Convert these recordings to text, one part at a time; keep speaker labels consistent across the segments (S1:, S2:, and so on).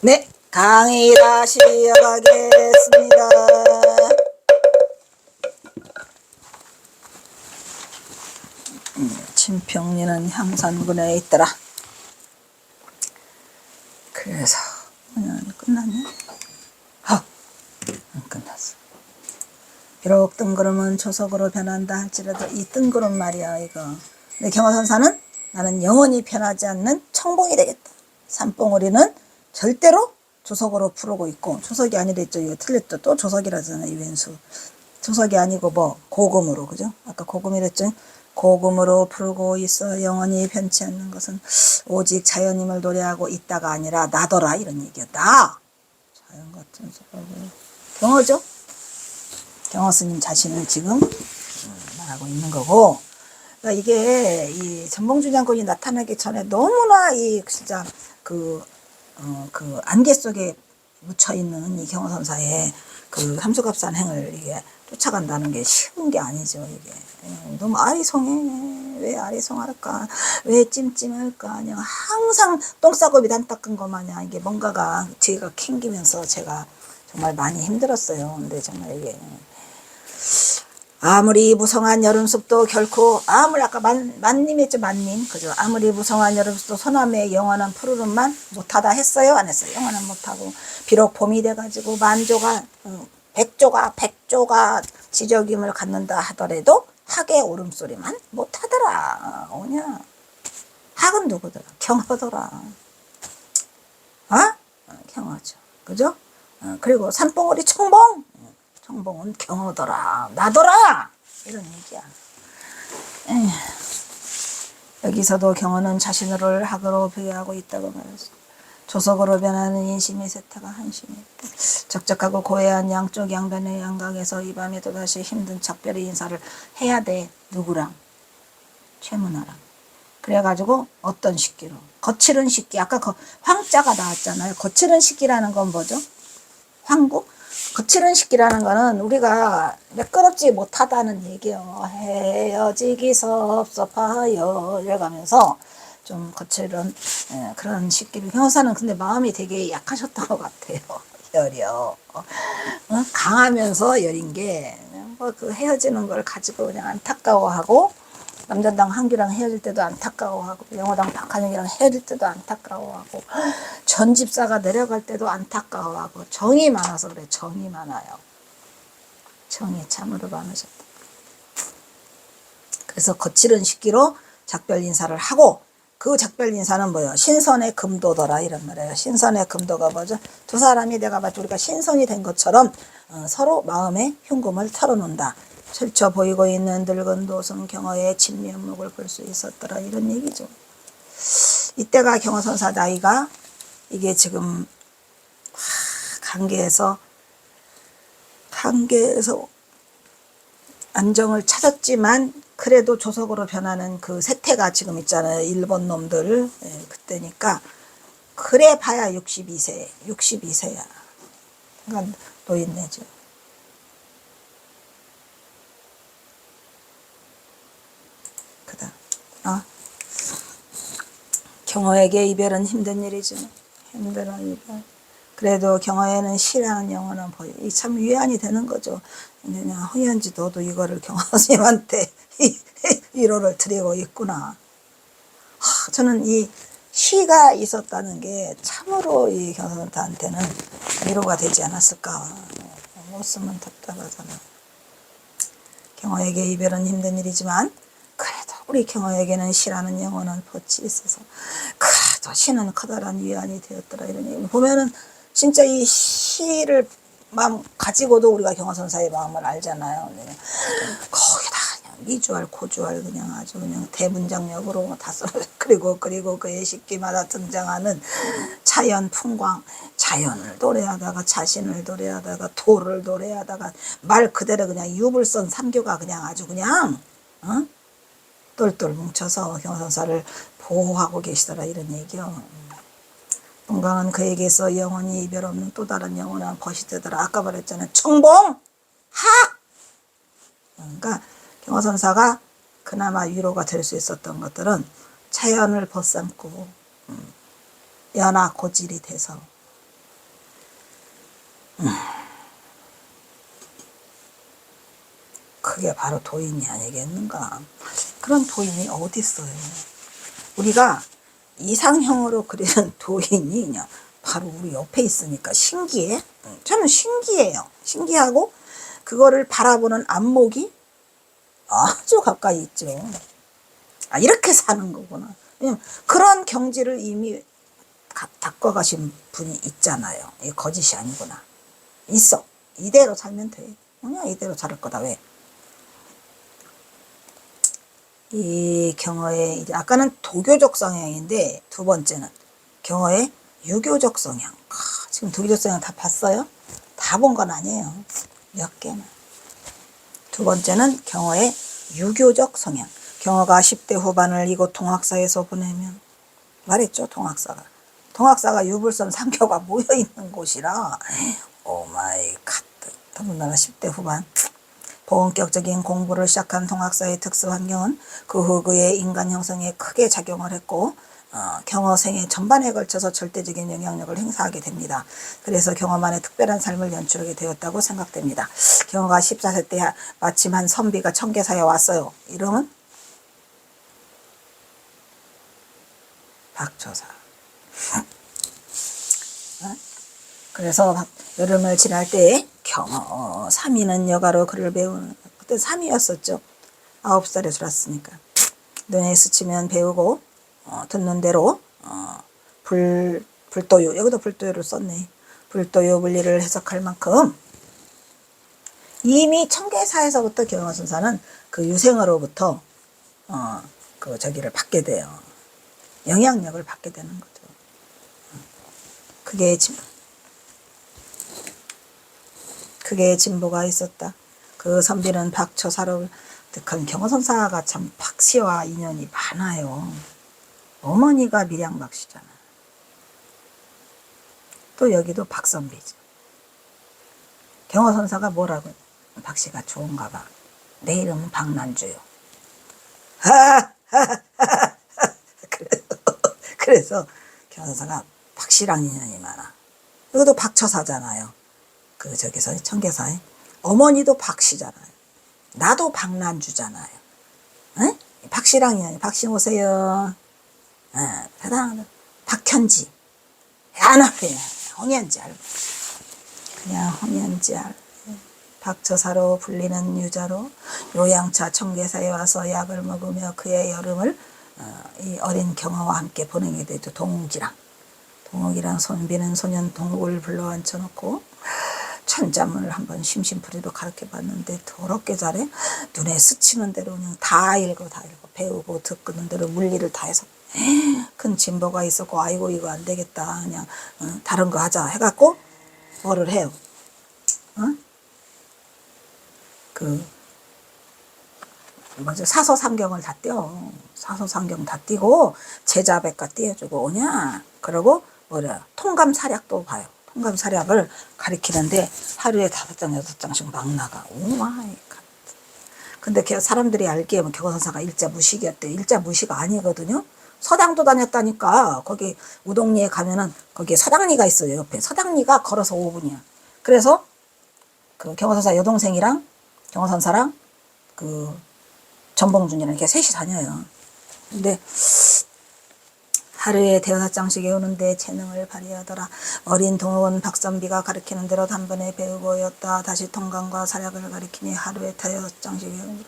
S1: 네, 강의 다시 이어가겠습니다. 진평리는 향산군에 있더라. 그래서 끝났네. 안 끝났어. 비록 뜬구름은 조석으로 변한다 할지라도 이 뜬구름 말이야 이거. 내 경화선사는 나는 영원히 변하지 않는 청봉이 되겠다. 산봉우리는 절대로 조석으로 부르고 있고, 조석이 아니랬죠. 이거 틀렸죠. 또 조석이라잖아 이 왼수. 조석이 아니고 뭐 고금으로, 그죠? 아까 고금이랬죠. 고금으로 부르고 있어. 영원히 변치 않는 것은 오직 자연임을 노래하고 있다가 아니라 나더라, 이런 얘기야. 나 자연 같은 소리. 경어죠. 경어 스님 자신을 지금 말하고 있는 거고. 그러니까 이게 이 전봉주장군이 나타나기 전에 너무나 이 진짜 그 안개 속에 묻혀 있는 이 경어선사의 그 삼수갑산 행을 이게 쫓아간다는 게 쉬운 게 아니죠. 이게 너무 아리송해. 왜 아리송할까? 왜 찜찜할까? 그냥 항상 똥싸고비 안 닦은 것 마냥 이게 뭔가가 제가 캥기면서 제가 정말 많이 힘들었어요. 근데 정말 이게 아무리 무성한 여름숲도 결코, 아무리 아까 만님했죠, 만님. 그죠? 아무리 무성한 여름숲도 소나무의 영원한 푸르름만 못하다 했어요? 안 했어요? 영원한 못하고. 비록 봄이 돼가지고 백조가 지저김을 갖는다 하더라도 학의 울음소리만 못하더라. 오냐? 학은 누구더라? 경허더라. 경허죠. 그죠? 그리고 산봉우리 청봉. 청봉은 경어더라, 나더라, 이런 얘기야. 여기서도 경어는 자신을 학으로 비유하고 있다고 말했어. 조석으로 변하는 인심의 세태가 한심했다. 적적하고 고해한 양쪽 양변의 양강에서 이 밤에 또다시 힘든 작별의 인사를 해야 돼. 누구랑? 최문화랑. 그래가지고 어떤 식기로? 거칠은 식기. 아까 황자가 나왔잖아요. 거칠은 식기라는 건 뭐죠? 황구? 거칠은 식기라는 거는 우리가 매끄럽지 못하다는 얘기요. 헤어지기 섭섭하여 이래가면서 좀 거칠은 그런 식기를. 경호사는 근데 마음이 되게 약하셨던 것 같아요. 여려. 강하면서 여린 게 뭐 그 헤어지는 걸 가지고 그냥 안타까워하고, 남전당 한규랑 헤어질 때도 안타까워하고, 영어당 박한영이랑 헤어질 때도 안타까워하고, 전 집사가 내려갈 때도 안타까워하고. 정이 많아서 그래. 정이 많아요. 정이 참으로 많으셨다. 그래서 거칠은 식기로 작별 인사를 하고, 그 작별 인사는 뭐예요? 신선의 금도더라, 이런 말이에요. 신선의 금도가 뭐죠? 두 사람이 내가 마치 우리가 신선이 된 것처럼 서로 마음의 흉금을 털어놓는다. 철쳐 보이고 있는 늙은 도승 경어의 진면목을 볼 수 있었더라, 이런 얘기죠. 이때가 경어선사 나이가 이게 지금 강계에서 안정을 찾았지만 그래도 조석으로 변하는 그 세태가 지금 있잖아요. 일본 놈들. 그때니까 그래 봐야 62세야. 그러니까 노인네죠. 그다음 경어에게 이별은 힘든 일이죠. 힘든 이별. 그래도 경어에는 시라는 영혼은 보여. 이 참 위안이 되는 거죠. 그냥 허연지 너도 이거를 경어스님한테 위로를 드리고 있구나. 저는 이 시가 있었다는 게 참으로 이 경선한테는 위로가 되지 않았을까. 못 쓰면 답답하잖아. 경어에게 이별은 힘든 일이지만 그래도 우리 경어에게는 시라는 영원한 볕이 있어서 그래도 시는 커다란 위안이 되었더라, 이런 얘기 보면은 진짜 이 시를 마음 가지고도 우리가 경어선사의 마음을 알잖아요. 거기다 그냥 미주알 고주알 그냥 아주 그냥 대문장력으로 다 써. 그리고 그의 식기마다 등장하는 자연 풍광, 자연을 노래하다가 자신을 노래하다가 도를 노래하다가 말 그대로 그냥 유불선 삼교가 그냥 아주 그냥 똘똘 뭉쳐서 경어선사를 보호하고 계시더라, 이런 얘기요. 동강은 그에게서 영원히 이별 없는 또 다른 영원한 벗이 되더라. 아까 말했잖아요. 청봉! 학! 그러니까 경어선사가 그나마 위로가 될 수 있었던 것들은 자연을 벗삼고 연하 고질이 돼서 그게 바로 도인이 아니겠는가. 그런 도인이 어디 있어요. 우리가 이상형으로 그리는 도인이 그냥 바로 우리 옆에 있으니까 신기해. 저는 신기해요. 신기하고 그거를 바라보는 안목이 아주 가까이 있죠. 아, 이렇게 사는 거구나. 왜냐면 그런 경지를 이미 닦아가신 분이 있잖아요. 이게 거짓이 아니구나. 있어. 이대로 살면 돼. 그냥 이대로 살 거다. 왜? 이 경어의 이제 아까는 도교적 성향인데 두 번째는 경어의 유교적 성향. 지금 도교적 성향 다 봤어요? 다 본 건 아니에요. 몇 개만. 두 번째는 경어의 유교적 성향. 경어가 10대 후반을 이곳 동학사에서 보내면 말했죠. 동학사가 유불선 3교가 모여있는 곳이라 오마이 갓. 더군다나 10대 후반 본격적인 공부를 시작한 동학사의 특수 환경은 그 후 그의 인간 형성에 크게 작용을 했고 경어생의 전반에 걸쳐서 절대적인 영향력을 행사하게 됩니다. 그래서 경어만의 특별한 삶을 연출하게 되었다고 생각됩니다. 경어가 14세 때 마침 한 선비가 청계사에 왔어요. 이름은 박초사. 그래서 여름을 지날 때 경어 3위는 여가로 글을 배우는, 그때 3위였었죠. 9살에 들었으니까. 눈에 스치면 배우고 듣는 대로 불도요, 여기도 불도요를 썼네. 불도요 물리를 해석할 만큼 이미 청계사에서부터 경어선사는 그 유생으로부터 그 저기를 받게 돼요. 영향력을 받게 되는 거죠. 그게 진보가 있었다. 그 선비는 박초사를 득한 경어선사가 참 박씨와 인연이 많아요. 어머니가 밀양박씨잖아. 또 여기도 박선비죠. 경어선사가 뭐라고? 박씨가 좋은가 봐. 내 이름은 박난주요. 그래서 경어선사가 박씨랑 인연이 많아. 여기도 박처사잖아요. 그 저기서 청계사에 어머니도 박씨잖아요. 나도 박난주잖아요. 응? 박씨랑 인연이. 박씨 오세요. 대단하다. 박현지. 안 앞에 홍현지 알고. 그냥 홍현지 알고. 박처사로 불리는 유자로 요양차 청계사에 와서 약을 먹으며 그의 여름을 이 어린 경어와 함께 보내게 되죠. 동욱이랑 선비는 소년 동욱을 불러 앉혀놓고 천자문을 한번 심심풀이로 가르쳐봤는데 더럽게 잘해. 눈에 스치는 대로 그냥 다 읽어. 배우고 듣는 대로 물리를 다 해서 큰 진보가 있었고, 아이고 이거 안 되겠다, 그냥 다른 거 하자 해갖고 뭐를 해요? 사서삼경을 다 띄어. 사서삼경 다 띄고 제자백과 띄워주고 오냐. 그러고 통감사략도 봐요. 통감사략을 가리키는데 하루에 5장 6장씩 막 나가. 오마이 갓. 근데 사람들이 알기에 경어선사가 일자 무식이었대. 일자 무식가 아니거든요. 서당도 다녔다니까. 거기 우동리에 가면은 거기에 서당리가 있어요. 옆에 서당리가 걸어서 5분이야. 그래서 그 경어선사 여동생이랑 경어선사랑 그 전봉준이랑 이렇게 셋이 다녀요. 근데 하루에 5장씩 외우는데 재능을 발휘하더라. 어린 동욱은 박선비가 가르치는 대로 단번에 배우고였다. 다시 통감과 사략을 가리키니 하루에 5장씩 외우는.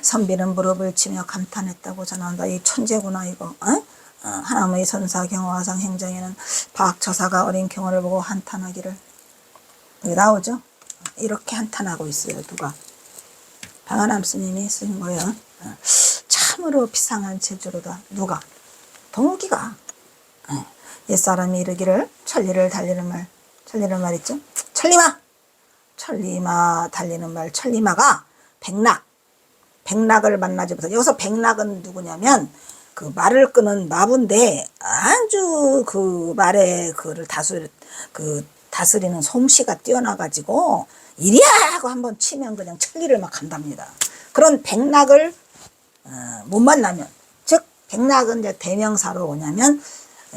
S1: 선비는 무릎을 치며 감탄했다고 전한다. 이 천재구나 이거. 하나무의 선사 경어화상 행정에는 박처사가 어린 경어를 보고 한탄하기를. 여기 나오죠? 이렇게 한탄하고 있어요. 누가? 방한암 스님이 쓴 거예요. 참으로 비상한 재주로다. 누가? 동욱이가. 옛사람이 이르기를 천리를 달리는 말 있죠? 천리마 달리는 말. 천리마가 백낙을 만나지 못해. 여기서 백낙은 누구냐면 그 말을 끄는 마부인데 아주 그 말에 그를 다스리는 솜씨가 뛰어나가지고 이리야 하고 한번 치면 그냥 천리를 막 간답니다. 그런 백낙을 못 만나면, 즉 백낙은 이제 대명사로 뭐냐면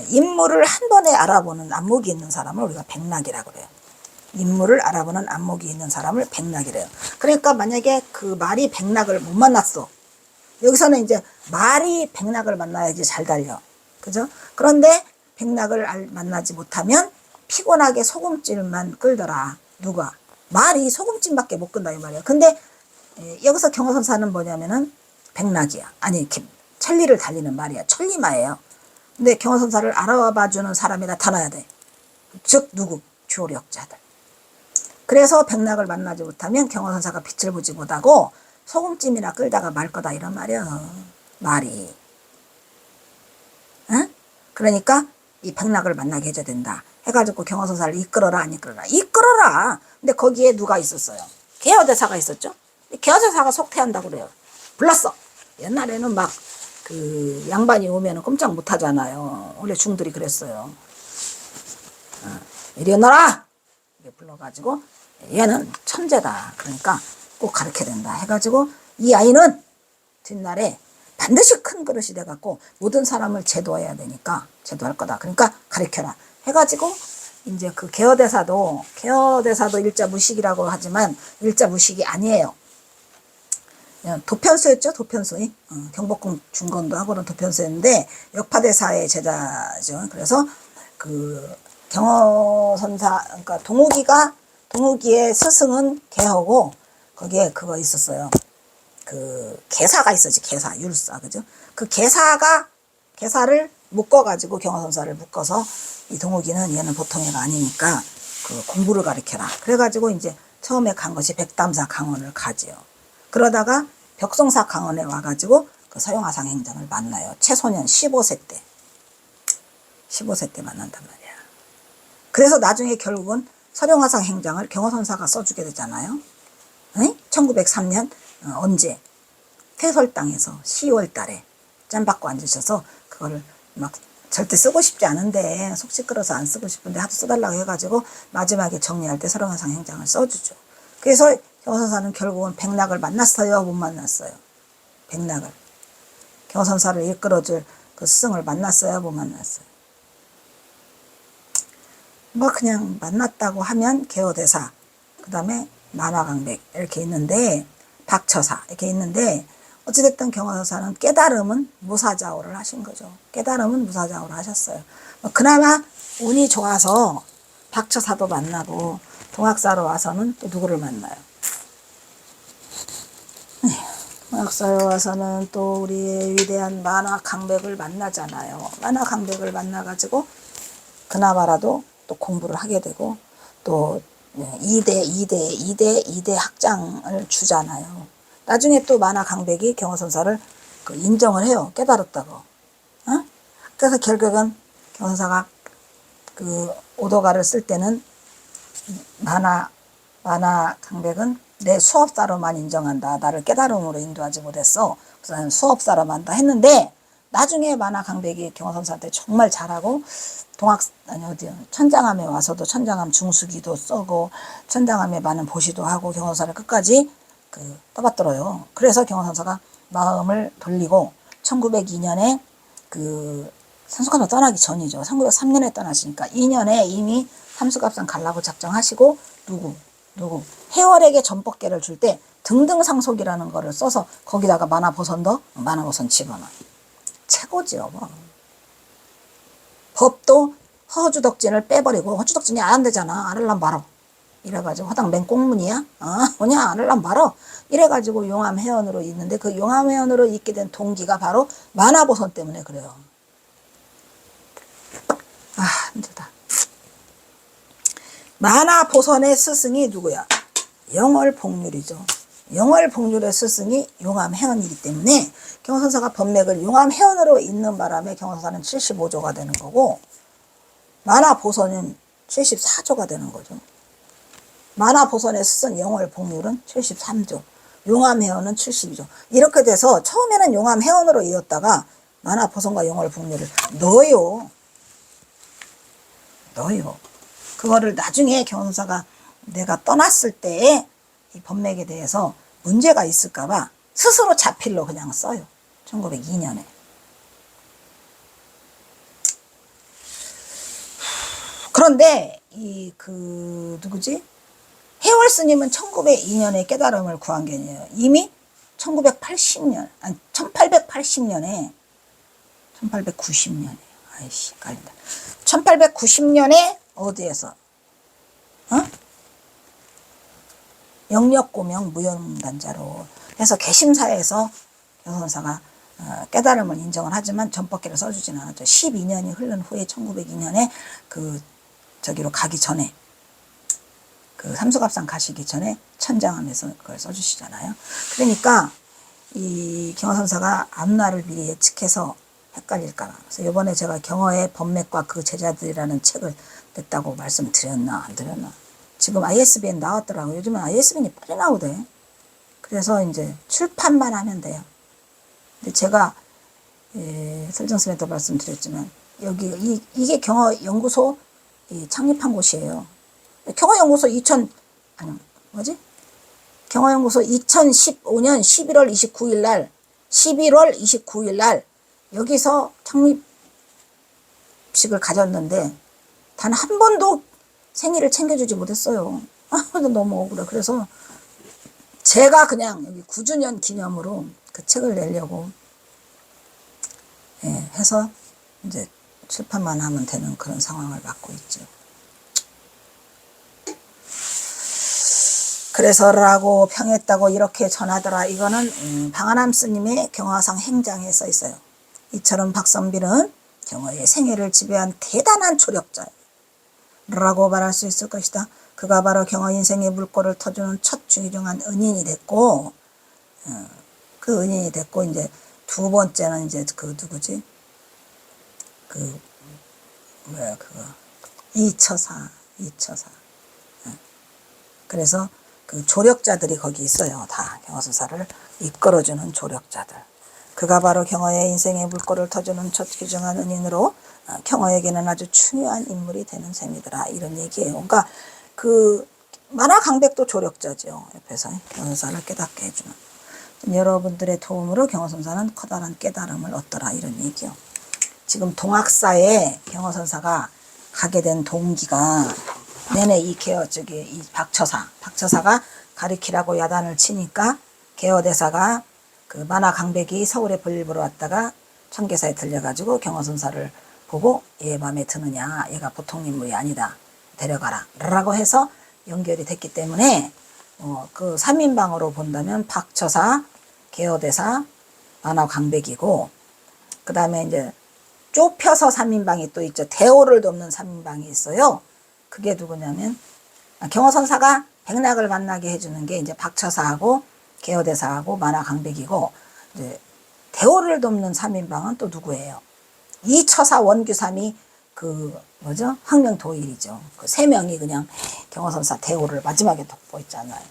S1: 인물을 한 번에 알아보는 안목이 있는 사람을 우리가 백낙이라고 그래요. 인물을 알아보는 안목이 있는 사람을 백락이래요. 그러니까 만약에 그 말이 백락을 못 만났어. 여기서는 이제 말이 백락을 만나야지 잘 달려. 그죠? 그런데 백락을 만나지 못하면 피곤하게 소금찜만 끌더라. 누가? 말이 소금찜밖에 못 끈다 이 말이야. 근데 여기서 경어선사는 뭐냐면은 백락이야. 아니 천리를 달리는 말이야. 천리마예요. 근데 경어선사를 알아봐주는 사람이 나타나야 돼. 즉 누구? 조력자들. 그래서 백락을 만나지 못하면 경어선사가 빛을 보지 못하고 소금찜이나 끌다가 말 거다 이런 말이야. 말이. 응? 그러니까 이 백락을 만나게 해줘야 된다. 해가지고 경어선사를 이끌어라 안 이끌어라. 이끌어라. 근데 거기에 누가 있었어요? 개어대사가 있었죠. 개어대사가 속퇴한다고 그래요. 불렀어. 옛날에는 막 그 양반이 오면 꼼짝 못하잖아요. 원래 중들이 그랬어요. 이리 오너라. 이렇게 불러가지고 얘는 천재다. 그러니까 꼭 가르쳐야 된다. 해가지고 이 아이는 뒷날에 반드시 큰 그릇이 돼갖고 모든 사람을 제도해야 되니까 제도할 거다. 그러니까 가르쳐라. 해가지고 이제 그 개어대사도 일자 무식이라고 하지만 일자 무식이 아니에요. 도편수였죠. 도편수. 경복궁 중건도 하고는 도편수였는데 역파대사의 제자죠. 그래서 그 경어선사 그러니까 동욱이의 스승은 개허고 거기에 그거 있었어요. 그 개사가 있었지. 개사 율사 그죠? 그 개사를 묶어가지고 경어선사를 묶어서 이 동욱이는 얘는 보통 애가 아니니까 그 공부를 가르쳐라. 그래가지고 이제 처음에 간 것이 백담사 강원을 가지요. 그러다가 벽송사 강원에 와가지고 그 서영화상 행장을 만나요. 최소년 15세 때. 15세 때 만난단 말이야. 그래서 나중에 결국은 서영화상 행장을 경어선사가 써주게 되잖아요. 1903년 언제? 태설당에서 10월 달에 짬받고 앉으셔서 그거를 막 절대 쓰고 싶지 않은데 속 시끄러서 안 쓰고 싶은데 하도 써달라고 해가지고 마지막에 정리할 때 서영화상 행장을 써주죠. 그래서 경어선사는 결국은 백락을 만났어요? 못 만났어요? 백락을. 경어선사를 이끌어줄 그 스승을 만났어요? 못 만났어요? 뭐 그냥 만났다고 하면 개어대사, 그 다음에 만화강백 이렇게 있는데 박처사 이렇게 있는데 어찌됐든 경어선사는 깨달음은 무사자오를 하신 거죠. 깨달음은 무사자오를 하셨어요. 그나마 운이 좋아서 박처사도 만나고 동학사로 와서는 또 누구를 만나요? 동학사로 와서는 또 우리의 위대한 만화강백을 만나잖아요. 만화강백을 만나가지고 그나마라도 또 공부를 하게 되고 또 2대 학장을 주잖아요. 나중에 또 만화강백이 경어선사를 그 인정을 해요. 깨달았다고. 그래서 결국은 경어선사가 그 오도가를 쓸 때는 만화강백은 내 수업사로만 인정한다. 나를 깨달음으로 인도하지 못했어. 그래서 나는 수업사로만 한다 했는데 나중에 만화강백이 경어선사한테 정말 잘하고 천장암에 와서도 천장암 중수기도 써고 천장암에 많은 보시도 하고 경어선사를 끝까지 떠받들어요. 그래서 경어선사가 마음을 돌리고 1902년에 그 산수갑산 떠나기 전이죠. 1903년에 떠나시니까 2년에 이미 삼수갑산 가려고 작정하시고 누구 해월에게 전법계를 줄 때 등등상속이라는 거를 써서 거기다가 만화보선 집어넣어. 최고지요. 뭐. 법도 허주덕진을 빼버리고 허주덕진이 안 되잖아. 안 할란 말어. 이래가지고 허당 맹꽁문이야? 뭐냐 안 할란 말어. 이래가지고 용암해연으로 있는데 그 용암해연으로 있게 된 동기가 바로 만화보선 때문에 그래요. 힘들다. 만화보선의 스승이 누구야? 영월복률이죠. 영월복률의 스승이 용암해연이기 때문에 경어선사가 법맥을 용암해연으로 잇는 바람에 경어선사는 75조가 되는 거고 만화보선은 74조가 되는 거죠. 만화보선의 스승 영월복률은 73조, 용암해연은 72조. 이렇게 돼서 처음에는 용암해연으로 이었다가 만화보선과 영월복률을 넣어요. 그거를 나중에 경어선사가 내가 떠났을 때에 이 법맥에 대해서 문제가 있을까봐 스스로 자필로 그냥 써요. 1902년에. 그런데 누구지? 해월 스님은 1902년에 깨달음을 구한 게 아니에요. 이미 1980년, 아니, 1880년에, 1890년에, 아이씨, 헷갈린다. 1890년에, 어디에서, 영력고명 무용단자로 해서 개심사에서 경선사가 깨달음을 인정을 하지만 전법기를 써주지는 않았죠. 12년이 흐른 후에 1902년에 저기로 가기 전에 삼수갑산 가시기 전에 천장함에서 그걸 써주시잖아요. 그러니까 이 경화선사가 앞날을 미리 예측해서 헷갈릴까봐. 그래서 이번에 제가 경화의 법맥과 그 제자들이라는 책을 냈다고 말씀드렸나 안 드렸나. 지금 ISBN 나왔더라고요. 요즘은 ISBN이 빨리 나오대. 그래서 이제 출판만 하면 돼요. 근데 제가 설정스님도 말씀드렸지만 여기 이게 경화연구소 창립한 곳이에요. 경화연구소 경화연구소 2015년 11월 29일 날 여기서 창립식을 가졌는데 단 한 번도 생일을 챙겨주지 못했어요. 너무 억울해. 그래서 제가 그냥 여기 9주년 기념으로 그 책을 내려고 해서 이제 출판만 하면 되는 그런 상황을 맞고 있죠. 그래서라고 평했다고 이렇게 전하더라. 이거는 방한함 스님의 경화상 행장에 써 있어요. 이처럼 박선비는 경화의 생애를 지배한 대단한 조력자라고 말할 수 있을 것이다. 그가 바로 경화 인생의 물꼬를 터주는 첫 중요한 은인이 됐고, 그 은인이 됐고, 이제 두 번째는 이제 누구지? 이처사. 그래서 그 조력자들이 거기 있어요. 다 경화선사를 이끌어주는 조력자들. 그가 바로 경화의 인생의 물꼬를 터주는 첫 귀중한 은인으로 경화에게는 아주 중요한 인물이 되는 셈이더라. 이런 얘기예요. 그러니까 만화 강백도 조력자죠. 옆에서 경화선사를 깨닫게 해주는. 여러분들의 도움으로 경화선사는 커다란 깨달음을 얻더라. 이런 얘기요. 지금 동학사에 경화선사가 가게 된 동기가 내내 이 박처사가 가리키라고 야단을 치니까 개어대사가 만화 강백이 서울에 볼일 보러 왔다가 청계사에 들려가지고 경화선사를 보고 얘 마음에 드느냐, 얘가 보통 인물이 아니다, 데려가라 라고 해서 연결이 됐기 때문에 그 3인방으로 본다면 박처사, 개어대사, 만화 강백이고, 그 다음에 이제 좁혀서 3인방이 또 있죠. 대오를 돕는 3인방이 있어요. 그게 누구냐면 경화선사가 백낙을 만나게 해주는 게 이제 박처사하고 개어대사하고 만화 강백이고, 이제 대오를 돕는 3인방은 또 누구예요? 이처사 원규삼이 황명도일이죠. 그 세 명이 그냥 경화선사 대오를 마지막에 돕고 있잖아요.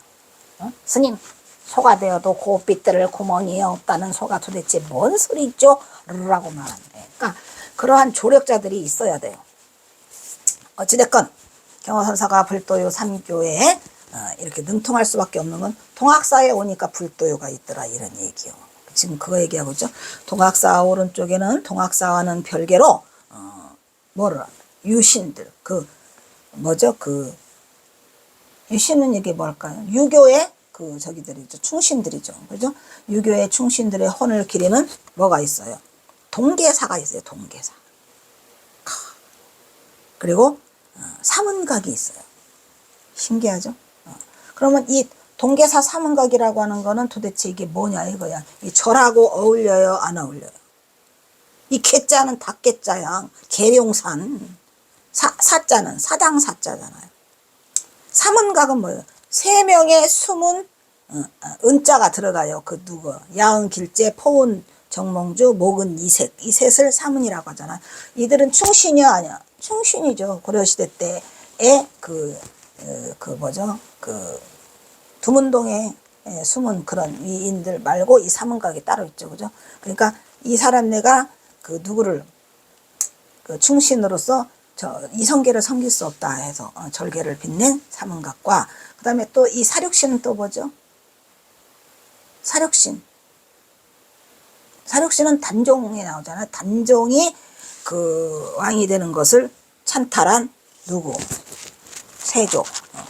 S1: 스님, 소가 되어도 고삐들을 구멍이 없다는 소가 도대체 뭔 소리죠? 라고 말하는데, 그러니까 그러한 조력자들이 있어야 돼요. 어찌됐건 경화선사가 불도요 3교에 이렇게 능통할 수밖에 없는 건 동학사에 오니까 불도요가 있더라, 이런 얘기요. 지금 그거 얘기하고 있죠. 동학사 오른쪽에는 동학사와는 별개로 유신들, 유신은 이게 뭘까요? 유교의 저기들이죠. 충신들이죠. 그죠? 유교의 충신들의 혼을 기리는 뭐가 있어요? 동계사가 있어요. 동계사. 그리고 사문각이 있어요. 신기하죠? 그러면 이 동계사 사문각이라고 하는 거는 도대체 이게 뭐냐 이거야. 이 절하고 어울려요, 안 어울려요? 이 개자는 닭개자야. 계룡산. 사자는 사당사자잖아요. 사문각은 뭐예요? 세 명의 숨은 은자가 들어가요. 야은, 길재, 포은, 정몽주, 목은 이색. 이 셋을 사문이라고 하잖아요. 이들은 충신이야, 아니야? 충신이죠. 고려시대 때의 두문동에 숨은 그런 위인들 말고 이 사문각이 따로 있죠. 그죠? 그러니까 이 사람네가 누구를 충신으로서 이성계를 섬길 수 없다 해서 절개를 빛낸 사문각과, 그 다음에 또 이 사륙신은 또 뭐죠? 사륙신은 단종에 나오잖아요. 단종이 왕이 되는 것을 찬탈한 누구? 세조.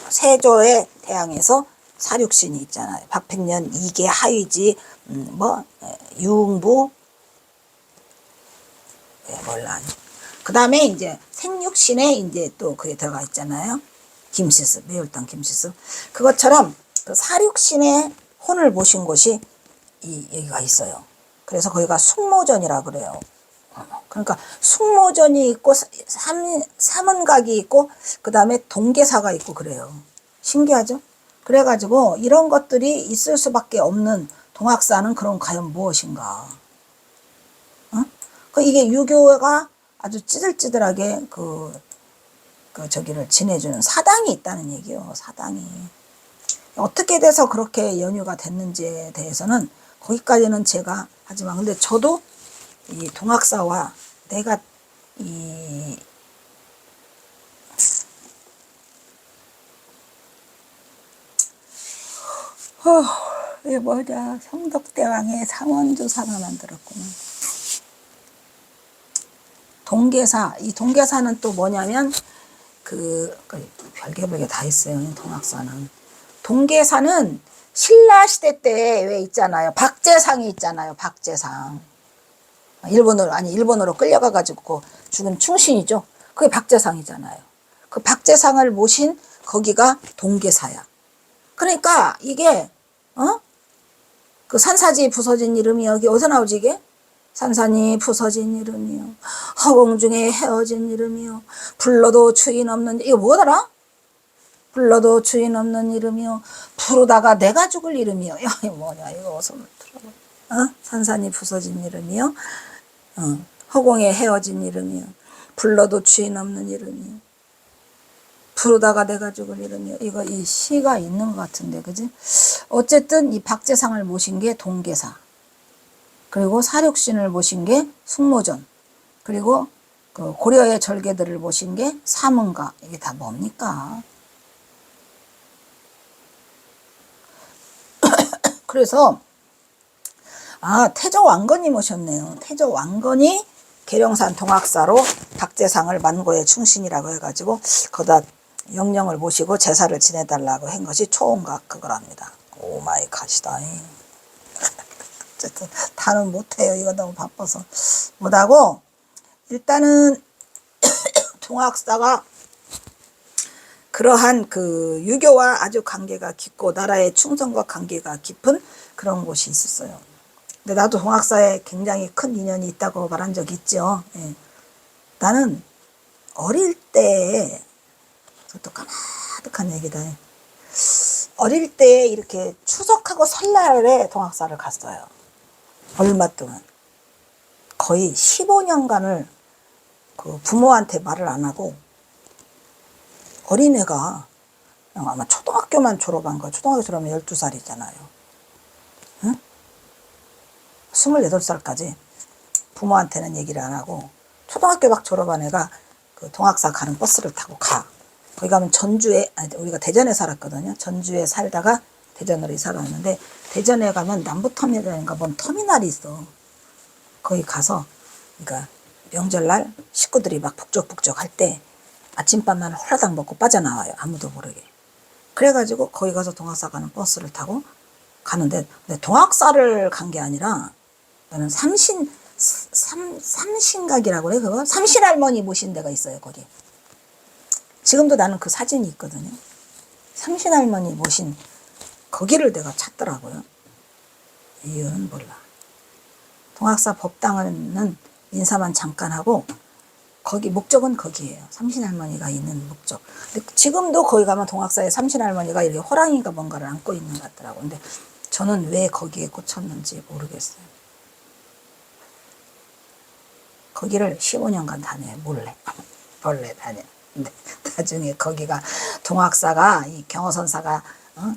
S1: 세조의 태양에서 사륙신이 있잖아요. 박백년, 이계, 하위지, 유흥부, 몰라. 그 다음에 이제 생육신에 이제 또 그게 들어가 있잖아요. 김시습, 매울당 김시습. 그것처럼 그 사륙신의 혼을 모신 곳이 여기가 있어요. 그래서 거기가 숙모전이라 그래요. 그러니까 숙모전이 있고 삼은각이 있고 그 다음에 동계사가 있고 그래요. 신기하죠? 그래가지고 이런 것들이 있을 수밖에 없는 동학사는 그럼 과연 무엇인가? 이게 유교가 아주 찌들찌들하게 저기를 지내주는 사당이 있다는 얘기요. 사당이. 어떻게 돼서 그렇게 연유가 됐는지에 대해서는 거기까지는 제가 하지만 근데 저도 이 동학사와 내가 이게 뭐냐, 성덕대왕의 상원주사가 만들었구나. 동계사, 이 동계사는 또 뭐냐면 별개별개 다 있어요. 동학사는. 동계사는 신라시대 때 왜 있잖아요. 박재상이 있잖아요. 박재상. 일본으로 끌려가가지고 죽은 충신이죠. 그게 박재상이잖아요. 그 박재상을 모신 거기가 동계사야. 그러니까 이게 그 산사지 부서진 이름이 여기 어디서 나오지 이게? 산산이 부서진 이름이요. 허공 중에 헤어진 이름이요. 불러도 주인 없는 이거 뭐더라? 불러도 주인 없는 이름이요. 부르다가 내가 죽을 이름이요. 야, 이거 뭐냐 이거 어서 들어봐. 산산이 부서진 이름이요. 허공에 헤어진 이름이요. 불러도 주인 없는 이름이요. 부르다가 내가 죽을 이름이요. 이거 이 시가 있는 것 같은데, 그지? 어쨌든 이 박재상을 모신 게 동계사. 그리고 사륙신을 모신 게 숙모전. 그리고 그 고려의 절개들을 모신 게 삼은가. 이게 다 뭡니까? 그래서 태조 왕건이 모셨네요. 태조 왕건이 계룡산 동학사로 박재상을 만고의 충신이라고 해가지고 거기다 영령을 모시고 제사를 지내달라고 한 것이 초원각 그거랍니다. 오마이 갓이다. 어쨌든 다는 못해요. 이거 너무 바빠서 못하고 일단은 동학사가 그러한 그 유교와 아주 관계가 깊고 나라의 충성과 관계가 깊은 그런 곳이 있었어요. 근데 나도 동학사에 굉장히 큰 인연이 있다고 말한 적이 있죠. 예. 나는 어릴 때, 그것도 까마득한 얘기다. 어릴 때 이렇게 추석하고 설날에 동학사를 갔어요. 얼마 동안. 거의 15년간을 그 부모한테 말을 안 하고 어린애가 아마 초등학교만 졸업한 거야. 초등학교 졸업하면 12살이잖아요. 응? 28살까지 부모한테는 얘기를 안 하고 초등학교 막 졸업한 애가 그 동학사 가는 버스를 타고 가. 거기 가면 우리가 대전에 살았거든요. 전주에 살다가 대전으로 이사를 왔는데 대전에 가면 남부터미널인가 뭔 터미널이 있어. 거기 가서 그러니까 명절날 식구들이 막 북적북적 할 때 아침밥만 홀라당 먹고 빠져나와요. 아무도 모르게. 그래가지고 거기 가서 동학사 가는 버스를 타고 가는데 근데 동학사를 간 게 아니라 나는 삼신각이라고 그래 그거? 삼신할머니 모신 데가 있어요. 거기. 지금도 나는 그 사진이 있거든요. 삼신할머니 모신 거기를 내가 찾더라고요. 이유는 몰라. 동학사 법당은 인사만 잠깐 하고 거기 목적은 거기에요. 삼신할머니가 있는 목적. 근데 지금도 거기 가면 동학사에 삼신할머니가 이렇게 호랑이가 뭔가를 안고 있는 것 같더라고요. 근데 저는 왜 거기에 꽂혔는지 모르겠어요. 거기를 15년간 다녀요. 몰래 다녀요. 근데 나중에 거기가 동학사가 이 경어선사가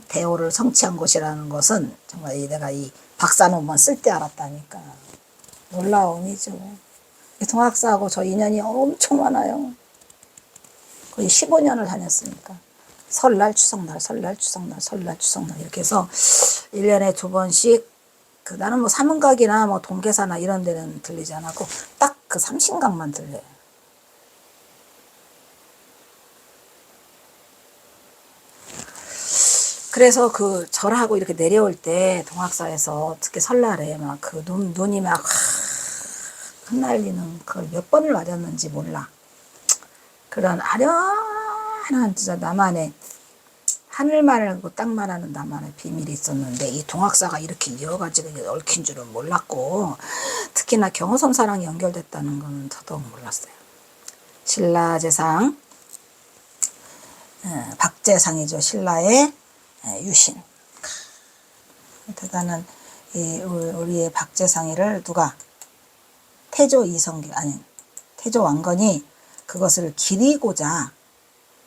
S1: 대오를 성취한 곳이라는 것은 정말 내가 이 박사 논문 쓸 때 알았다니까. 놀라움이죠. 동학사하고 저 인연이 엄청 많아요. 거의 15년을 다녔으니까. 설날, 추석날, 설날, 추석날, 설날, 추석날 이렇게 해서 1년에 2번씩 나는 뭐 삼은각이나 뭐 동계사나 이런 데는 들리지 않았고 딱 그 삼신각만 들려요. 그래서 그 절하고 이렇게 내려올 때 동학사에서 특히 설날에 막 그 눈이 막 흩날리는 그걸 몇 번을 맞았는지 몰라. 그런 아련한 진짜 나만의 하늘만 알고 땅만 아는 나만의 비밀이 있었는데 이 동학사가 이렇게 이어가지고 얽힌 줄은 몰랐고 특히나 경호선사랑 연결됐다는 건 더더욱 몰랐어요. 신라제상 박제상이죠. 신라의 유신. 대단한 우리의 박제상이를 누가 태조 이성계 아니 태조 왕건이 그것을 기리고자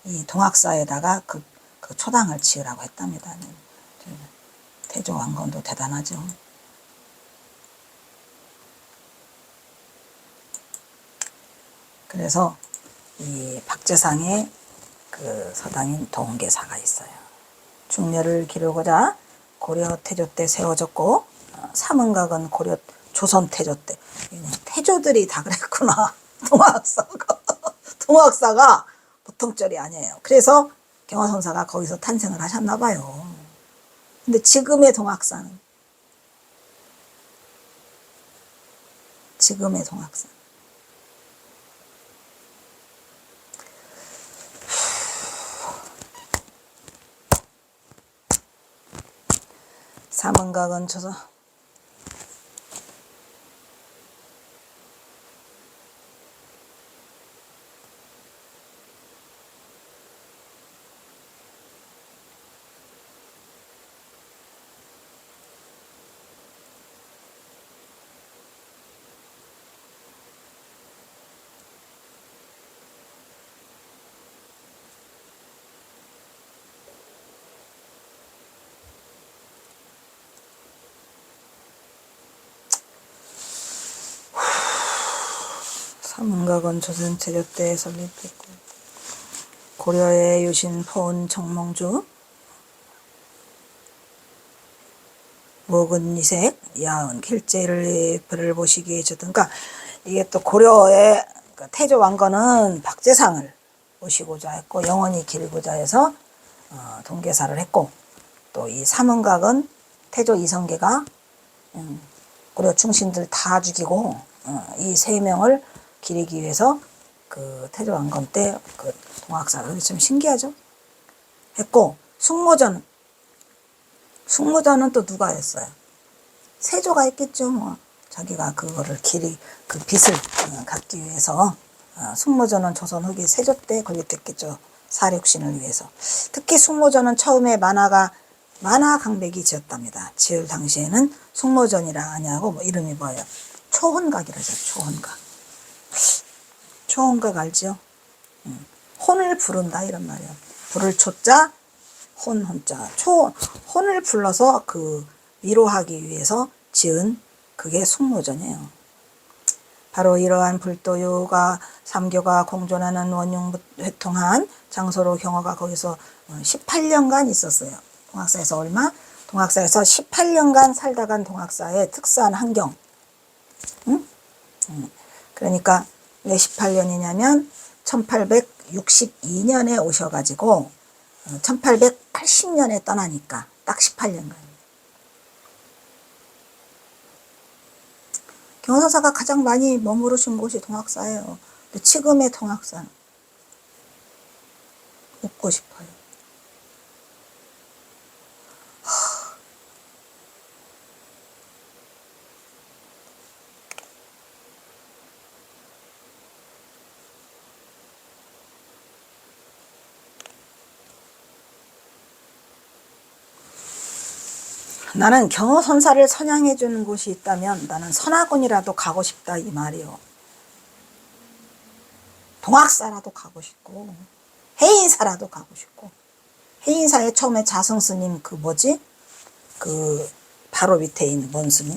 S1: 이 동학사에다가 그 초당을 지으라고 했답니다. 태조 왕건도 대단하죠. 그래서 이 박제상의 그 서당인 동계사가 있어요. 중려를 기르고자 고려 태조 때 세워졌고 사문각은 고려 조선 태조 때. 태조들이 다 그랬구나. 동학사가 보통 절이 아니에요. 그래서 경화선사가 거기서 탄생을 하셨나 봐요. 근데 지금의 동학사는 사문각은 조선 사문각은 조선 태조 때 설립됐고 고려의 유신 포은 정몽주 목은 이색 야은 길제를 별을 보시기에 줬던. 그러니까 이게 또 고려의 태조 왕건은 박제상을 모시고자 했고 영원히 기리고자 해서 동계사를 했고 또 이 사문각은 태조 이성계가 고려 충신들 다 죽이고 이 세 명을 기리기 위해서 그 태조 왕건 때 그 동학사를 좀 신기하죠? 했고 숙모전은 또 누가 했어요? 세조가 했겠죠. 뭐 자기가 그거를 그 빚을 갚기 위해서 숙모전은 조선 후기 세조 때 건립됐겠죠. 사륙신을 위해서. 특히 숙모전은 처음에 만화 강백이 지었답니다. 지을 당시에는 숙모전이라 하냐고 뭐 이름이 뭐예요? 초혼각이라죠. 초혼각 알죠? 혼을 부른다 이런 말이에요. 부를 초자 혼자 혼을 불러서 그 위로하기 위해서 지은 그게 숙모전이에요. 바로 이러한 불도유가 삼교가 공존하는 원흉회통한 장소로 경호가 거기서 18년간 있었어요. 동학사에서 얼마? 동학사에서 18년간 살다 간 동학사의 특수한 환경. 응? 그러니까 왜 18년이냐면 1862년에 오셔가지고 1880년에 떠나니까 딱 18년간. 경호선사가 가장 많이 머무르신 곳이 동학사예요. 근데 지금의 동학사는 묻고 싶어요. 나는 경호선사를 선양해 주는 곳이 있다면 나는 선화군이라도 가고 싶다 이 말이요. 동학사라도 가고 싶고 해인사라도 가고 싶고 해인사에 처음에 자승스님 그 뭐지? 그 바로 밑에 있는 뭔 스님?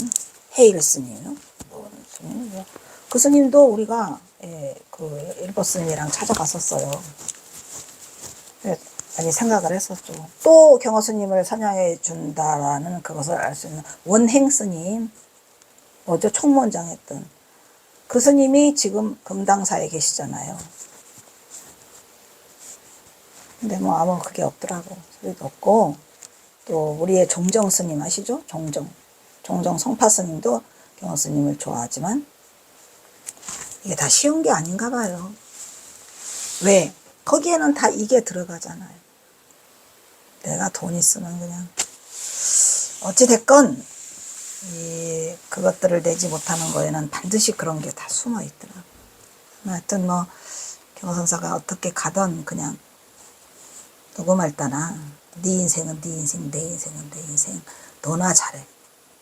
S1: 해일 스님이요? 뭔 스님? 그 스님도 우리가 그 일본 스님이랑 찾아갔었어요. 많이 생각을 했었죠. 또 경호 스님을 선양해 준다라는 그것을 알 수 있는 원행 스님, 뭐죠? 총무원장 했던 그 스님이 지금 금당사에 계시잖아요. 근데 뭐 아무 그게 없더라고. 소리도 없고 또 우리의 종정 스님 아시죠? 종정 성파 스님도 경호 스님을 좋아하지만 이게 다 쉬운 게 아닌가 봐요. 왜? 거기에는 다 이게 들어가잖아요. 내가 돈 있으면 그냥 어찌됐건 그것들을 내지 못하는 거에는 반드시 그런 게 다 숨어 있더라고요. 하여튼 뭐 경호선사가 어떻게 가든 그냥 누구 말 따나 네 인생은 네 인생, 내 인생은 내 인생, 너나 잘해.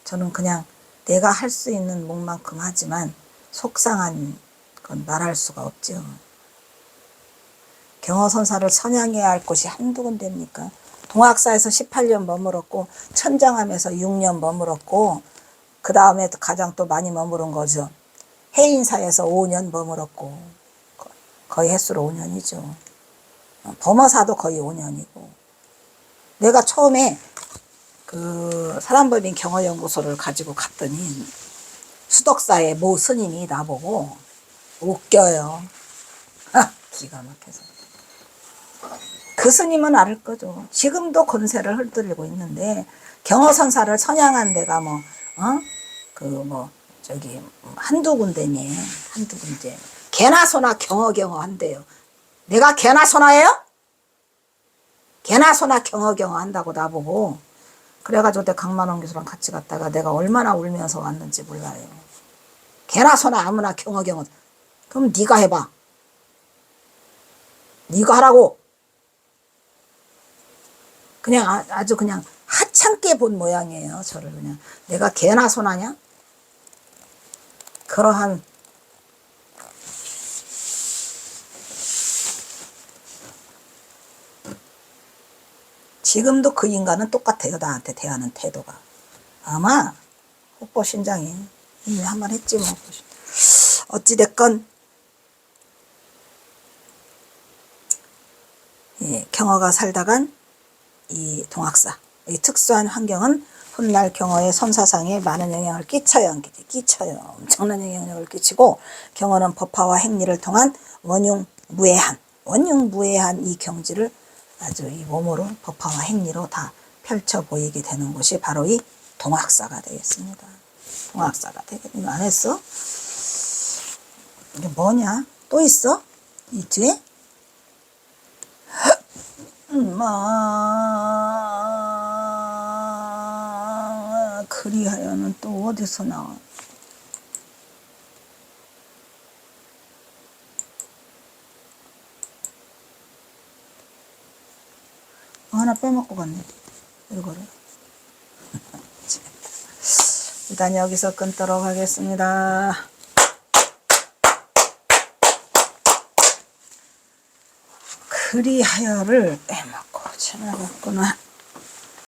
S1: 저는 그냥 내가 할 수 있는 몫만큼 하지만 속상한 건 말할 수가 없죠. 경호선사를 선양해야 할 곳이 한두 군데입니까? 동학사에서 18년 머물었고 천장함에서 6년 머물었고 그 다음에 가장 또 많이 머무른 거죠. 해인사에서 5년 머물었고 거의 횟수로 5년이죠. 범어사도 거의 5년이고 내가 처음에 그 사람법인 경허연구소를 가지고 갔더니 수덕사의 모 스님이 나보고 웃겨요. 기가 막혀서. 그 스님은 알 거죠. 지금도 권세를 흩날리고 있는데 경허선사를 선양한 데가 한두 군데니 한두 군데. 개나 소나 경허 한대요. 내가 개나 소나예요? 개나 소나 경허 한다고 나보고. 그래가지고 내가 강만원 교수랑 같이 갔다가 내가 얼마나 울면서 왔는지 몰라요. 개나 소나 아무나 경허. 그럼 네가 해봐. 네가 하라고. 그냥 아주 그냥 하찮게 본 모양이에요. 저를 그냥. 내가 개나 소나냐? 그러한 지금도 그 인간은 똑같아요. 나한테 대하는 태도가. 아마 혹보신장이 이미 한번 했지 뭐. 어찌됐건 경허가 살다간 이 동학사 이 특수한 환경은 훗날 경허의 선사상에 많은 영향을 끼쳐요. 엄청난 영향력을 끼치고 경허는 법화와 행리를 통한 원흉무해한 이 경지를 아주 이 몸으로 법화와 행리로 다 펼쳐 보이게 되는 곳이 바로 이 동학사가 되겠습니다. 동학사가 되겠네. 안 했어? 이게 뭐냐? 또 있어? 이 뒤에? 그리하여는 또 어디서 나와? 하나 빼먹고 갔네. 이거를. 일단 여기서 끊도록 하겠습니다. 그리하여를 빼먹고 지나갔구나.